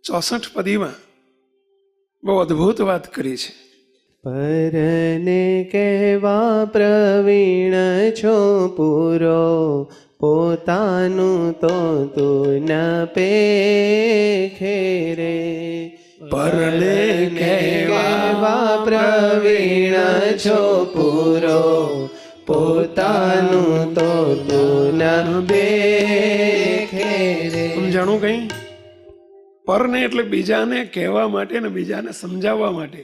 64 પદીમાં બહુ અદ્ભુત વાત કરી છે. પરને કહેવા પ્રવીણ છો પૂરો, પોતાનું તો તું ન પેખે રે. પરને કહેવા પ્રવીણ છો પૂરો, પોતાનું તો તું ન પેખે રે. સમજાણું કઈ? પરને એટલે બીજાને કહેવા માટે ને બીજાને સમજાવવા માટે,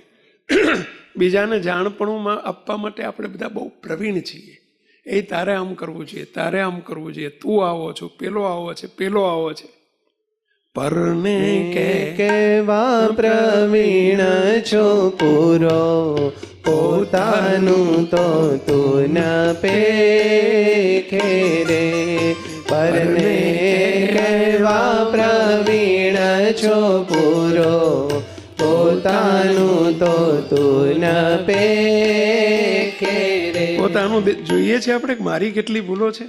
બીજાને જાણપણું આપવા માટે આપણે બધા બહુ પ્રવીણ છીએ. એ તારે આમ કરવું જોઈએ, તારે આમ કરવું જોઈએ, તું આવો છો, પેલો આવો છે, પેલો આવો છે. પરને કહેવા પ્રવીણ છો પૂરો, પોતાનું તો તું ન પેખે રે. પરને કહેવા પ્રવીણ છો પૂરો, પોતાનું તો તું ન પેખે રે. પોતાનું જોઈએ છે આપણે મારી કેટલી ભૂલો છે.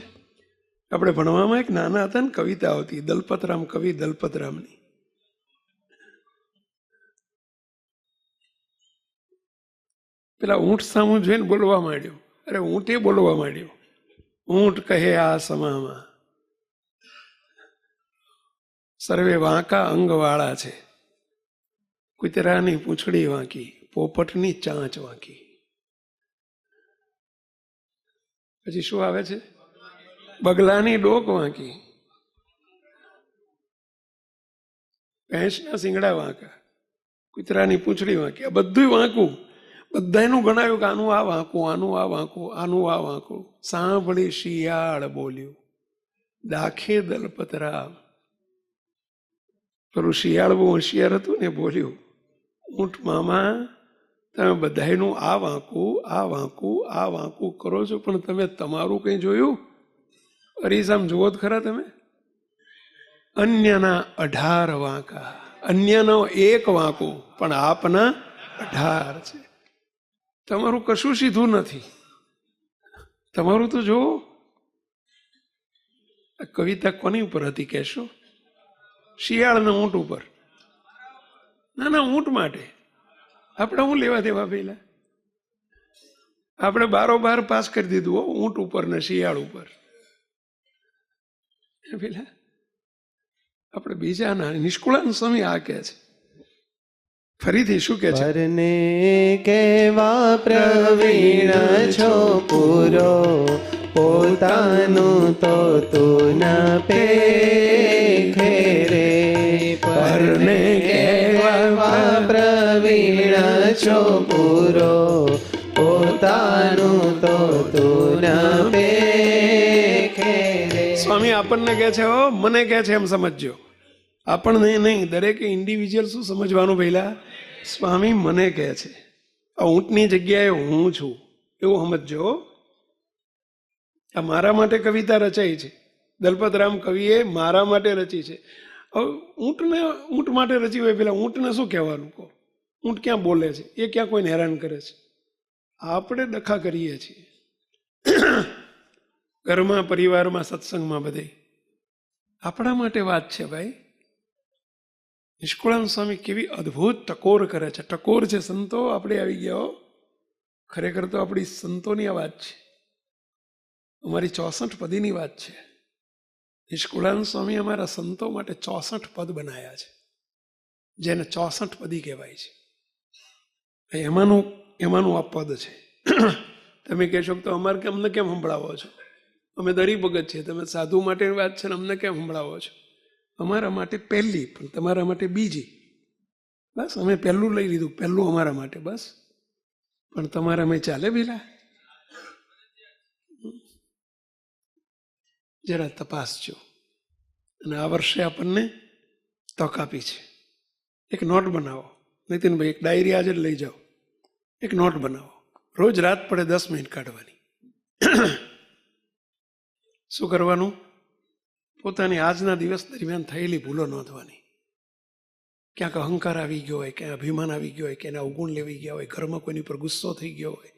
આપણે ભણવામાં એક નાના હતા ને કવિતા આવતી, દલપતરામ કવિ દલપતરામની. પેલા ઊંટ સામું જોઈને બોલવા માંડ્યો. અરે ઊંટે બોલવા માંડ્યો. ઊંટ કહે આ સમામાં સર્વે વાંકા અંગવાળા છે, કૂતરાની પૂંછડી વાંકી, પોપટની ચાંચ વાંકી. પછી શું આવે છે? બગલાની ડોક વાંકી, ભેંસના શિંગડા વાંકા, કૂતરાની પૂંછડી વાંકી. આ બધું વાંકું. બધાનું ગણાયું કે આનું આ વાંકું, આનું આ વાંકું, આનું આ વાંકું. સાંભળી શિયાળ બોલ્યું, દાખે દલપતરામ. પેલું શિયાળ બહુ હોશિયાર હતું ને, બોલ્યું, ઊંટ મામા તમે બધાનું આ વાંકું, આ વાંકું, આ વાંકું કરો છો, પણ તમે તમારું કંઈ જોયું? અરીસામ જુઓ જ ખરા તમે. અન્યના 18 વાંકા, અન્યનો એક વાંકું, પણ આપના 18 છે. તમારું કશું સીધું નથી. તમારું તો જુઓ. આ કવિતા કોની ઉપર હતી કહેશો? શિયાળના ઊંટ ઉપર. ના ના, ઊંટ માટે. આપણે શું લેવા દેવા પહેલા? આપણે બારોબાર પાસ કરી દીધું હો, ઊંટ ઉપર ને શિયાળ ઉપર. પેલા આપણે બીજાના નિષ્કુળાન સ્વામી આ કહે છે. ફરીથી શું કે છે? પરને કહેવા પ્રવીણ છો પૂરો, પોતાનું તો તું ન પેખે રે. પરને કહેવા પ્રવીણ છો પૂરો, પોતાનું તો તું ન પેખે રે. સ્વામી આપણને કહે છે, હો મને કહે છે એમ સમજજો. આપણને નહીં, દરેકે ઇન્ડિવિજ્યુઅલ શું સમજવાનું પહેલા? સ્વામી મને કહે છે, આ ઊંટની જગ્યાએ હું છું એવું સમજજો. આ મારા માટે કવિતા રચાઈ છે. દલપતરામ કવિએ મારા માટે રચી છે. હવે ઊંટ માટે રચી હોય, પેલા ઊંટને શું કહેવાનું કહો? ઊંટ ક્યાં બોલે છે? એ ક્યાં કોઈને હેરાન કરે છે? આપણે ડખા કરીએ છીએ ઘરમાં, પરિવારમાં, સત્સંગમાં, બધે આપણા માટે વાત છે ભાઈ. નિષ્કુળાન સ્વામી કેવી અદ્ભુત ટકોર કરે છે. ટકોર છે સંતો આપણે આવી ગયા. ખરેખર તો આપણી સંતોની આ વાત છે, અમારી 64 પદીની વાત છે. નિષ્કુળાન સ્વામી અમારા સંતો માટે 64 પદ બનાયા છે, જેને 64 પદી કહેવાય છે. એમાંનું આ પદ છે. તમે કહેશો તો અમારે અમને કેમ સંભળાવો છો? અમે દરી ભગત છીએ, તમે સાધુ માટેની વાત છે ને અમને કેમ સંભળાવો છો? અમારા માટે પહેલી, પણ તમારા માટે બીજી. બસ અમે પહેલું લઈ લીધું, પહેલું અમારા માટે બસ. પણ તમારા મેં ચાલે પેલા? જરા તપાસજો. અને આ વર્ષે આપણને તક આપી છે. એક નોટ બનાવો, નીતિનભાઈ, એક ડાયરી આજે જ લઈ જાઓ. એક નોટ બનાવો, રોજ રાત પડે 10 મિનિટ કાઢવાની. શું કરવાનું? પોતાની આજના દિવસ દરમિયાન થયેલી ભૂલો નોંધવાની. ક્યાંક અહંકાર આવી ગયો હોય, ક્યાંક અભિમાન આવી ગયો હોય, કે એના અવગુણ લેવી ગયા હોય, ઘરમાં કોઈની પર ગુસ્સો થઈ ગયો હોય,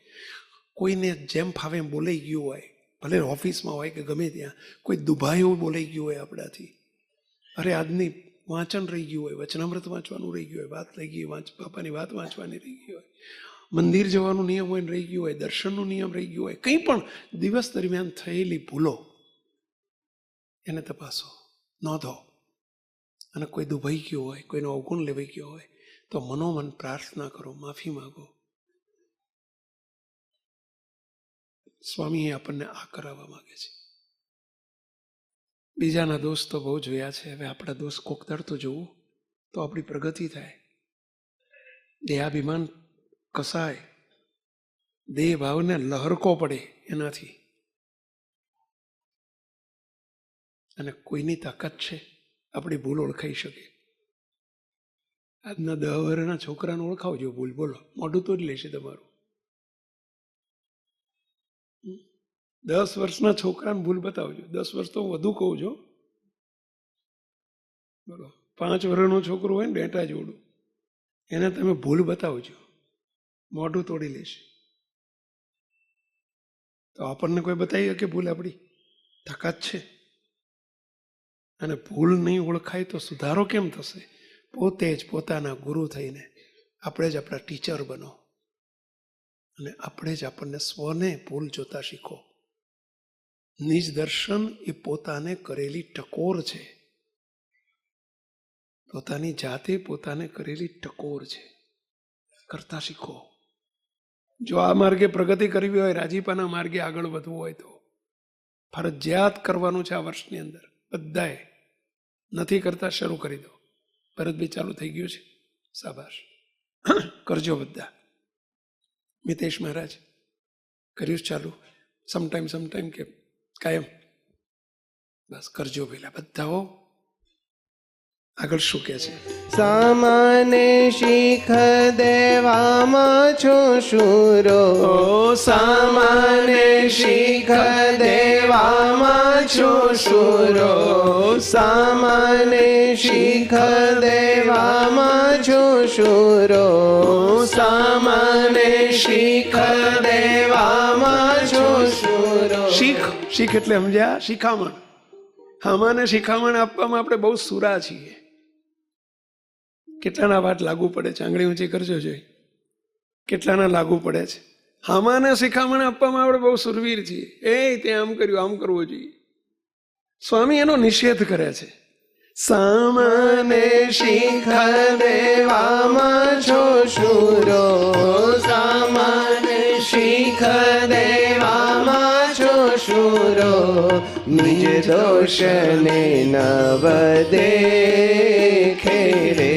કોઈને જેમ ફાવે એમ બોલાઈ ગયું હોય, ભલે ઓફિસમાં હોય કે ગમે ત્યાં કોઈ દુભાયું બોલાઈ ગયું હોય આપણાથી. અરે આજની વાંચન રહી ગયું હોય, વચનામૃત વાંચવાનું રહી ગયું હોય, વાત રહી ગઈ હોય, બાપાની વાત વાંચવાની રહી ગઈ હોય, મંદિર જવાનું નિયમ હોય રહી ગયું હોય, દર્શનનો નિયમ રહી ગયો હોય, કંઈ પણ દિવસ દરમિયાન થયેલી ભૂલો એને તપાસો, નોંધો. અને કોઈ દુભાઈ ગયો હોય, કોઈનો અવગુણ લેવાઈ ગયો હોય તો મનોમન પ્રાર્થના કરો, માફી માગો. સ્વામી આપણને આ કરાવવા માંગે છે. બીજાના દોષ તો બહુ જોયા છે, હવે આપણા દોષ કોક દાડ તો જોવું તો આપણી પ્રગતિ થાય, દેહાભિમાન કસાય, દેહ ભાવને લહરકો પડે એનાથી. અને કોઈની તાકાત છે આપણી ભૂલ ઓળખાઈ શકે? આજના 10 વર્ષના છોકરાને ઓળખાવજો ભૂલ, બોલો, મોઢું તોડી લેશે તમારું. 10 વર્ષના છોકરાને ભૂલ બતાવજો. 10 વર્ષ તો હું વધુ કહું છું, બોલો. 5 વર્ષનું છોકરું હોય ને બેટા જોડું, એને તમે ભૂલ બતાવજો, મોઢું તોડી લેશે. તો આપણને કોઈ બતાવી શકે ભૂલ? આપણી તાકાત છે. અને ભૂલ નહીં ઓળખાય તો સુધારો કેમ થશે? પોતે જ પોતાના ગુરુ થઈને આપણે જ આપણા ટીચર બનો અને આપણે જ આપણને સ્વને ભૂલ જોતા શીખો. નિજ દર્શન એ પોતાને કરેલી ટકોર છે, પોતાની જાતે પોતાને કરેલી ટકોર છે. કરતા શીખો. જો આ માર્ગે પ્રગતિ કરવી હોય, રાજીપાના માર્ગે આગળ વધવું હોય તો ફરજિયાત કરવાનું છે આ વર્ષની અંદર બધાએ. નથી કરતા શરૂ કરી દો. ભરતભાઈ ચાલુ થઈ ગયું છે, શાબાશ, કરજો બધા. મિતેશ મહારાજ કર્યું ચાલુ, સમટાઈમ કે કાયમ? બસ કરજો પેલા બધા. આગળ શું કે છે? સામાને શીખ દેવામાં છો શૂરો, સામાને શીખ દેવામાં છો શૂરો, સામાને શીખ દેવામાં છો શૂરો, સામાને શીખ દેવામાં છો શૂરો. શીખ, શીખ એટલે સમજ્યા? શિખામણ. આમાંને શિખામણ આપવામાં આપણે બહુ સુરા છીએ. કેટલાના વાત લાગુ પડે છે? આંગળી ઊંચી કરજો જોઈ. કેટલાના લાગુ પડે છે? આમાંને શિખામણ આપવામાં આપણે બહુ સુરવીર છીએ. તે આમ કર્યું, આમ કરવું જોઈએ. સ્વામી એનો નિષેધ કરે છે. સામાને શીખ દેવામાં છો શૂરો, સામાને શીખ દેવામાં છો શૂરો, નિજ દોષને નવ દેખે રે,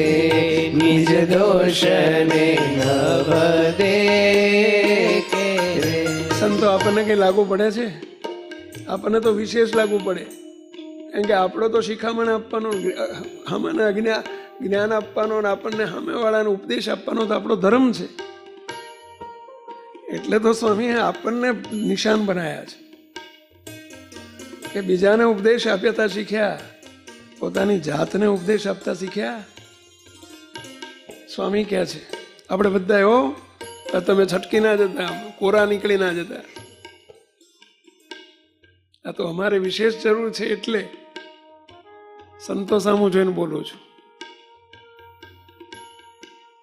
નિજ દોષને નવ દેખે રે. સંતો આપણને કઈ લાગુ પડે છે? આપણને તો વિશેષ લાગુ પડે, કારણ કે આપણો તો શિખામણ આપવાનો, સામાન્ય જ્ઞાન આપવાનો, આપણને સામેવાળાને ઉપદેશ આપવાનો તો આપણો ધર્મ છે. એટલે તો સ્વામીએ આપણને નિશાન બનાયા છે કે બીજાને ઉપદેશ આપ્યા શીખ્યા, પોતાની જાતને ઉપદેશ આપતા શીખ્યા. સ્વામી કહે છે આપણે બધા એવો, તમે છટકી ના જતા, કોરા નીકળી ના જતા. આ તો અમારે વિશેષ જરૂર છે એટલે સંતો સામું જોઈને બોલું છું.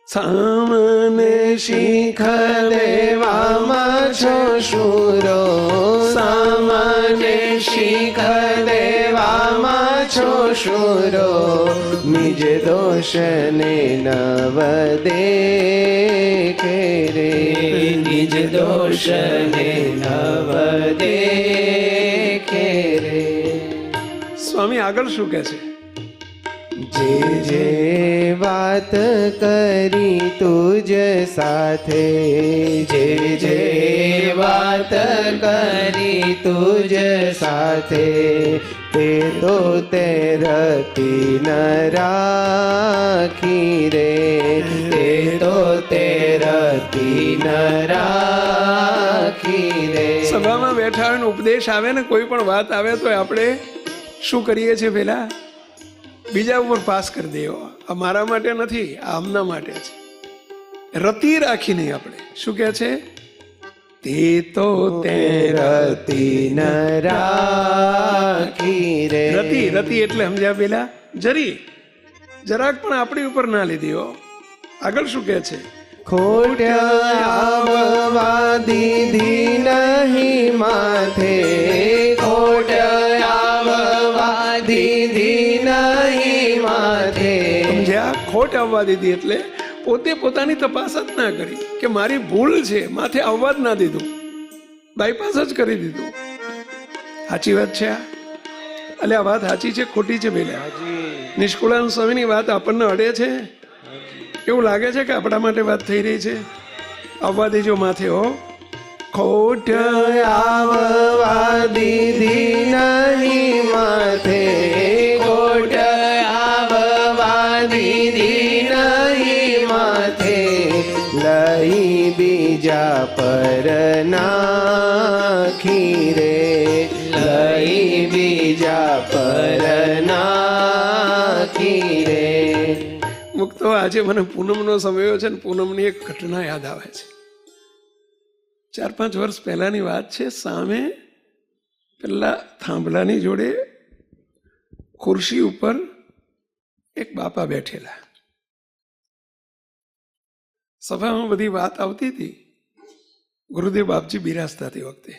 સામાને શીખ દેવામાં છો શૂરો, સામાને શીખ દેવામાં છો શૂરો, નિજ દોષને નવ દેખે રે, નિજ દોષને નવ દેખે રે. સ્વામી આગળ શું કહે છે? જે વાત કરી તુજ સાથે, જે વાત કરી તુજ સાથે, તે તો તે રતી ન રાખી રે, તે તો તે રતી ન રાખી રે. સભામાં બેઠા હોય ને ઉપદેશ આવે ને કોઈ પણ વાત આવે તો આપણે શું કરીએ છીએ? પેલા બીજા ઉપર પાસ કરી દેવો. આ મારા માટે નથી, આ આમના માટે છે. રતી રાખી નહીં. આપણે શું કહે છે? તે તો તે રતી ન રાખી રે. રતી, રતી એટલે સમજ્યા પેલા? જરી. જરાક પણ આપણી ઉપર ના લીધી હો. આગળ શું કહે છે? ખોટ આવવા દીધી નહીં માથે, ખોટ આવવા દીધી નહીં માથે. સમજ્યા? ખોટ આવવા દીધી એટલે પોતે પોતાની તપાસ જ ના કરી કે મારી ભૂલ છે, માથે આવવા જ ના દીધું, બાયપાસ જ કરી દીધું. સાચી વાત છે આ? એટલે આ વાત સાચી છે ખોટી છે? પેલા નિષ્કુળાનંદ સ્વામીની વાત આપણને અડે છે? એવું લાગે છે કે આપણા માટે વાત થઈ રહી છે? આવવા દેજો માથે હો. ખોટ આવવા દીધી નહીં માથે, ખોટ આવવા દીધી નહીં માથે. લઈ બીજા પર નાખી રે, લઈ બીજા પર નાખી રે. મુક્તો આજે મને પૂનમનો સમયો છે ને પૂનમની એક ઘટના યાદ આવે છે. 4-5 વર્ષ પહેલાની વાત છે. સામે પેલા થાંભલાની જોડે ખુરશી ઉપર એક બાપા બેઠેલા. સભામાં બધી વાત આવતી હતી. ગુરુદેવ બાપજી બિરાજતા તે વખતે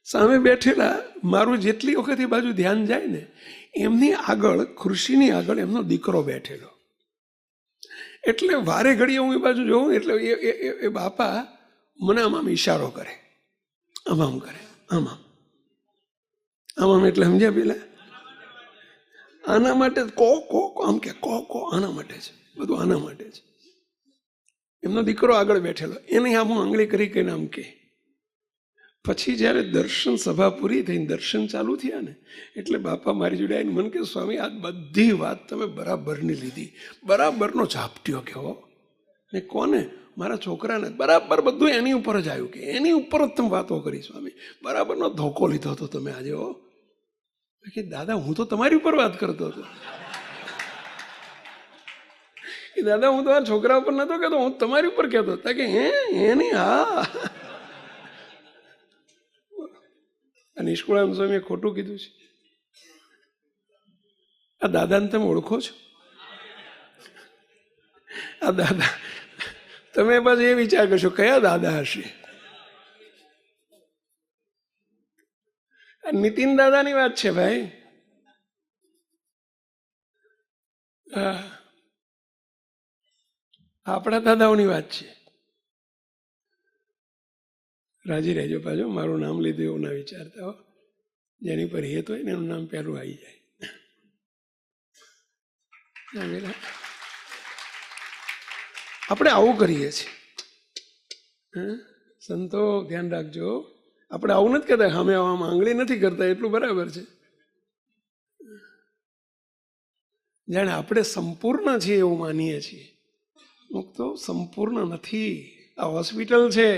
સામે બેઠેલા. મારું જેટલી વખત એ બાજુ ધ્યાન જાય ને, એમની આગળ ખુરશીની આગળ એમનો દીકરો બેઠેલો. એટલે વારે ઘડીએ હું એ બાજુ જોઉં એટલે એ બાપા મને આમ ઈશારો કરે, આમ કરે, આમ એટલે સમજ્યા? પેલા આના માટે કો આમ કે કો આના માટે છે, બધું આના માટે છે. એમનો દીકરો આગળ બેઠેલો, એને આમ હું આંગળી કરી કહીને આમ કે. પછી જ્યારે દર્શન સભા પૂરી થઈને દર્શન ચાલુ થયા ને, એટલે બાપા મારી જોડે આવીને મને કે સ્વામી આ બધી વાત તમે બરાબરની લીધી, બરાબરનો ઝાપટ્યો કહેવો ને. કોને? મારા છોકરાને. બરાબર બધું એની ઉપર જ આવ્યું કે એની ઉપર જ તમે વાતો કરી સ્વામી, બરાબરનો ધોકો લીધો હતો તમે આજે હો. કે દાદા હું તો તમારી ઉપર વાત કરતો હતો. કે દાદા હું તો આ છોકરા ઉપર નતો કહેતો, હું તમારી ઉપર કહેતો હતા. કે એની હા. નિષ્કુળાનંદ સ્વામીએ ખોટું કીધું છે. આ દાદાને તમે ઓળખો છો? આ દાદા તમે પાછું એ વિચાર કરશો કયા દાદા હશે? આ નીતિન દાદાની વાત છે ભાઈ. હા, આપણા દાદાઓની વાત છે. રાજી રહેજો પાછો, મારું નામ લીધું એવું ના વિચારતા હો. જેની પર હેત હોય ને એનું નામ પહેલું આવી જાય. આપણે આવું કરીએ છીએ. સંતો ધ્યાન રાખજો, આપણે આવું નથી કહેતા, અમે આમાં આંગળી નથી કરતા, એટલું બરાબર છે. જાણે આપણે સંપૂર્ણ છીએ એવું માનીએ છીએ. મુક્તો સંપૂર્ણ નથી. આ હોસ્પિટલ છે,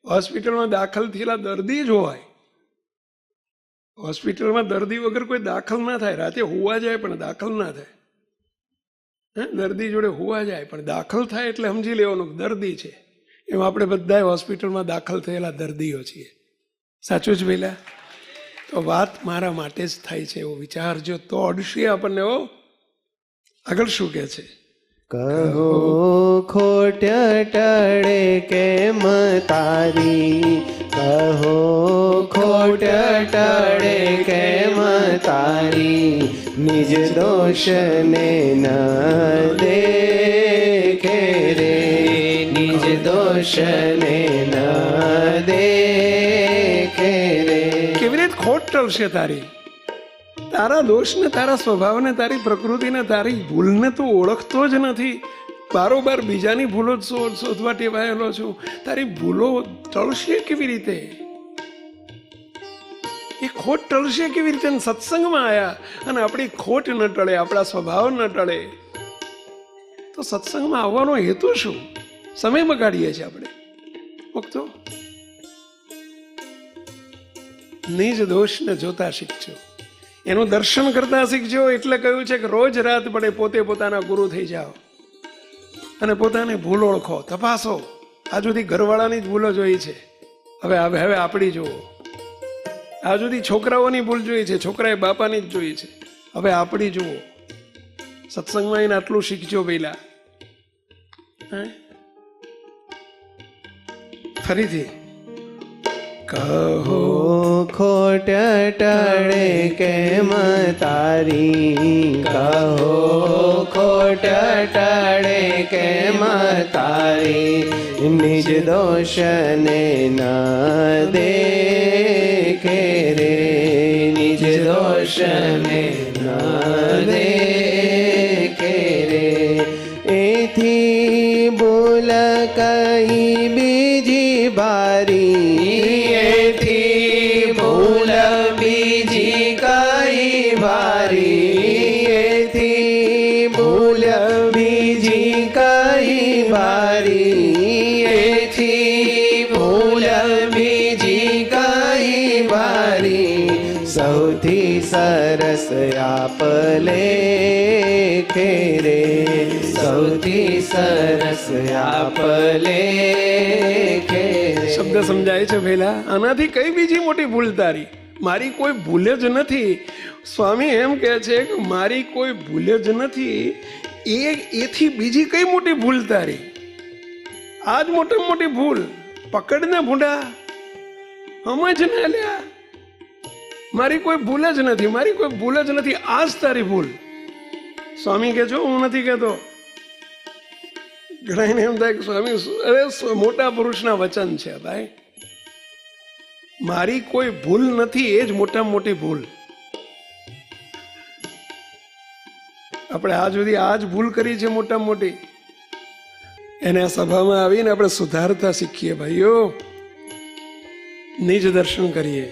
હોસ્પિટલમાં દાખલ થયેલા દર્દી જ હોય. હોસ્પિટલમાં દર્દી વગર કોઈ દાખલ ના થાય. રાતે હોવા જાય પણ દાખલ ના થાય. દર્દી જોડે હોવા જાય પણ દાખલ થાય એટલે સમજી લેવાનું દર્દી છે. એમ આપણે બધા હોસ્પિટલમાં દાખલ થયેલા દર્દીઓ છીએ. સાચું જ પેલા? તો વાત મારા માટે જ થાય છે એવો વિચારજો તો અડશે આપણને. આગળ શું કહે છે? કહો ખોટ ટળે કેમ તારી, કહો ખોટ ટળે કેમ તારી. નિજ દોષને ન દેખે રે, નિજ દોષને ન દેખે રે. કેવી રીતે ખોટ ટળશે તારી? તારા દોષને, તારા સ્વભાવને, તારી પ્રકૃતિને, તારી ભૂલને તું ઓળખતો જ નથી. બારોબાર બીજાની ભૂલો શોધવા ટેવાયેલો છું. તારી ભૂલો ટળશે કેવી રીતે? એ ખોટ ટળશે કેવી રીતે? સત્સંગમાં આવ્યા અને આપણી ખોટ ન ટળે, આપણા સ્વભાવ ન ટળે તો સત્સંગમાં આવવાનો હેતુ શું? સમય બગાડીએ છીએ આપણે. મુક્તો નિજ દોષને જોતા શીખજો, એનું દર્શન કરતા શીખજો. એટલે કહ્યું છે કે રોજ રાત પડે પોતે પોતાના ગુરુ થઈ જાઓ અને પોતાની ભૂલ ઓળખો, તપાસો. આ સુધી ઘરવાળાની જ ભૂલો જોઈ છે, હવે આપણી જુઓ. આ સુધી છોકરાઓની ભૂલ જોઈ છે, છોકરાએ બાપાની જ જોઈ છે, હવે આપણી જુઓ, સત્સંગમાં આવીને આટલું શીખજો પહેલા. ફરીથી કહો ખોટ ટળે કેમ તારી, કહો ખોટ ટળે કેમ તારી, નિજ દોષને ના દેખે રે, નિજ દોષને ના દેખે રે. એથી બોલ કઈ બીજી બારી, એથી ભૂલ બીજી કઈ બારી, એથી ભૂલ બીજી કઈ બારી, એથી ભૂલ બીજી કઈ બારી. સૌથી સરસ આપ લેખે રે, સૌથી સરસ આપ લેખે રે. શબ્દ સમજાય છે પહેલા? આનાથી કઈ બીજી મોટી ભૂલ તારી? મારી કોઈ ભૂલ જ નથી. સ્વામી એમ કહે છે કે મારી કોઈ ભૂલ જ નથી, એથી બીજી કઈ મોટી ભૂલ તારી? આ જ મોટી મોટી ભૂલ. પકડને ભૂંડા, સમજ ને લ્યા, મારી કોઈ ભૂલ જ નથી, મારી કોઈ ભૂલ જ નથી, આ જ તારી ભૂલ. સ્વામી કે છો, હું નથી કહેતો. ઘણા એમ થાય કે સ્વામી, અરે મોટા પુરુષના વચન છે ભાઈ. મારી કોઈ ભૂલ નથી, એ જ મોટામાં મોટી ભૂલ. આપણે આજ સુધી આ જ ભૂલ કરી છે મોટામાં મોટી. એને આ સભામાં આવીને આપણે સુધારતા શીખીએ ભાઈઓ, નિજ દર્શન કરીએ.